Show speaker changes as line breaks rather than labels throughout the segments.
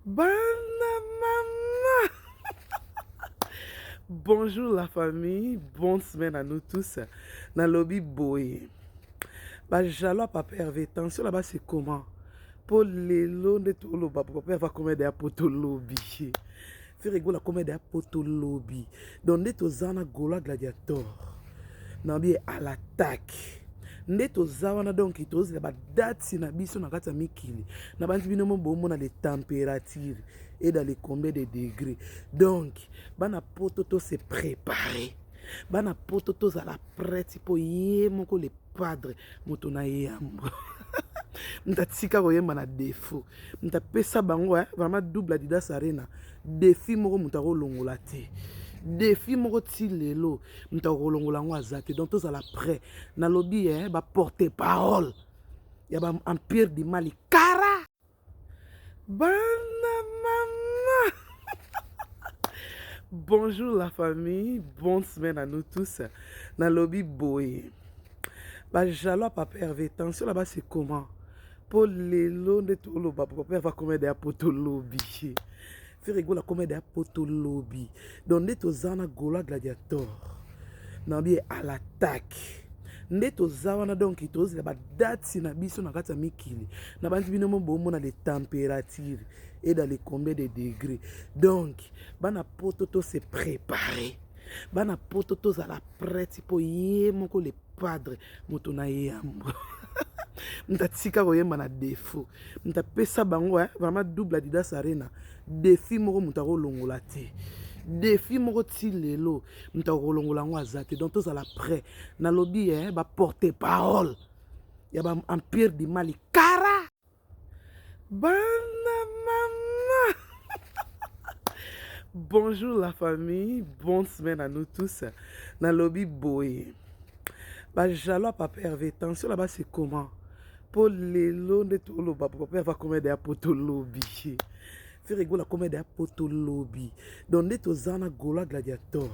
Bana maman. Bonjour la famille, bonne semaine à nous tous. Dans le lobby boy. Bah jalo papa Hervé, attention là-bas c'est comment? Pour les lots de tout le bas, papa va commettre des poto lobby. Faire rigolo commettre des poto lobby. Donc des tozana gola gladiator. Nambi à l'attaque. Nde tozawana donc tozi ba date na biso na kati ya mikili na bantu bino mo bombo na les températures et dans les combien de degrés. Donc bana poto to se préparer, bana poto to za la prête pour ye moko le padre moto na yambo mtatika koyemba na défaut mtapesa bango vraiment double Adidas Arena défi moko mutako longola te. Défi moko ti lelo mutako longola ngo azate donc tous à la près na lobby ba porter parole ya ba empire du Mali kara bana maman. Bonjour la famille, bonne semaine à nous tous. Dans le lobby boy. Bah jalo papa Hervé, attention là-bas c'est comment? Pour les lots de tout le bas, papa va commettre des poto lobby. Faire rigolo commettre des poto lobby. Donc des tozana gola gladiator. Nambi à l'attaque. Nde tozawana donc tozi ba date na biso na kati ya mikili na bantu bino mo bombo na les températures et dans les combien de degrés. Donc bana poto to se préparer, bana poto to za la prête pour ye moko le padre moto na yambo mtatika koyemba na défaut mtapesa bango vraiment double Adidas Arena défi moko mutako longola te. Défi moko ti lelo mutako longola ngo azate donc tous à la près na lobby ba porter parole ya ba empire du Mali kara bana maman. Bonjour la famille, bonne semaine à nous tous. Dans le lobby boy. Bah jalo papa Hervé, attention là-bas c'est comment? Pour les lots de tout le bas, papa va commettre des poto lobby. Faire rigolo commettre des poto lobby. Donc des tozana gola gladiator.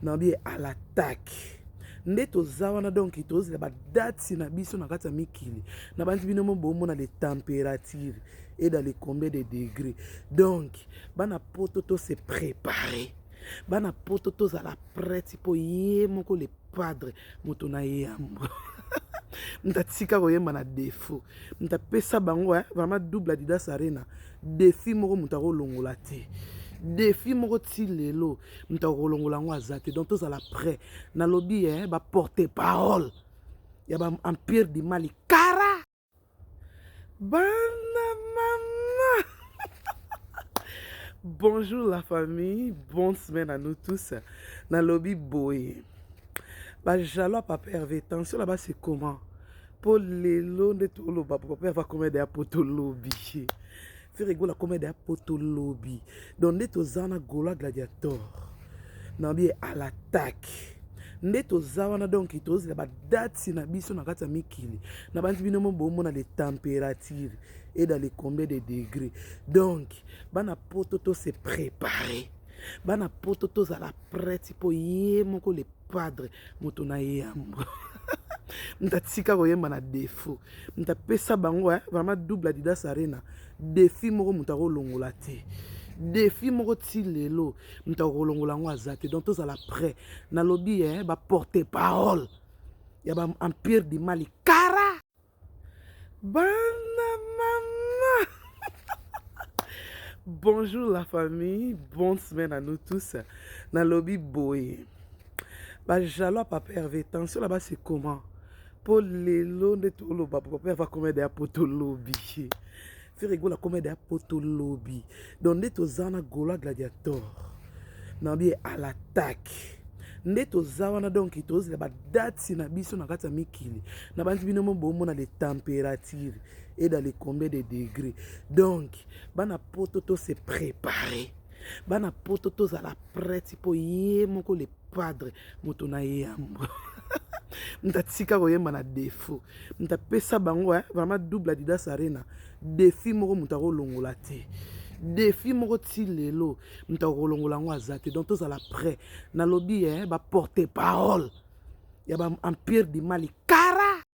Nambi à l'attaque. Nde tozawana donc tozi ba date na biso na kati ya mikili na bantu bino mo bombo na les températures et dans les combien de degrés. Donc bana poto to se préparer, bana poto to za la prête pour ye moko le padre moto na yambo mtatika koyemba na défaut mtapesa bango vraiment double Adidas Arena défi moko mutako longola te. Défi moko ti lelo mutako longola ngo azate donc tous à la près na lobby ba porter parole ya ba empire du Mali kara bana maman. Bonjour la famille, bonne semaine à nous tous. Dans le lobby boy. Bah jalo papa Hervé, attention là-bas c'est comment? Pour les lots de tout le bas, papa va commettre des poto lobby. Faire rigolo commettre des poto lobby. Donc des tozana gola gladiator. Nambi à l'attaque. Nde tozawana donc tozi ba date na biso na kati ya mikili na bantu bino mo bombo na les températures et dans les combien de degrés. Donc bana poto to se préparer, bana poto to za la prête pour ye moko le padre moto na yambo mtatika koyemba na défaut mtapesa bango vraiment double Adidas Arena défi moko mutako longola te. Défi moko ti lelo mutako longola ngo azate donc tous à la près na lobby ba porter parole ya ba empire du Mali kara bana maman. Bonjour la famille, bonne semaine à nous tous. Dans le lobby boy. Bah jalo papa Hervé, attention là-bas c'est comment? Pour les lots de tout le bas, papa va commettre des poto lobby. Faire rigolo commettre des poto lobby. Donc des tozana gola gladiator. Nambi à l'attaque. Nde tozawana donc tozi ba date na biso na kati ya mikili na bantu bino mo bombo na les températures et dans les combien de degrés. Donc bana poto to se préparer, bana poto to za la prête pour ye moko le padre moto na yambo mtatika koyemba na défaut mtapesa bango vraiment double Adidas Arena défi moko mutako longola te. Défi moko ti lelo mutako longola ngo azate donc tous à la près na lobby ba porter parole ya ba empire du Mali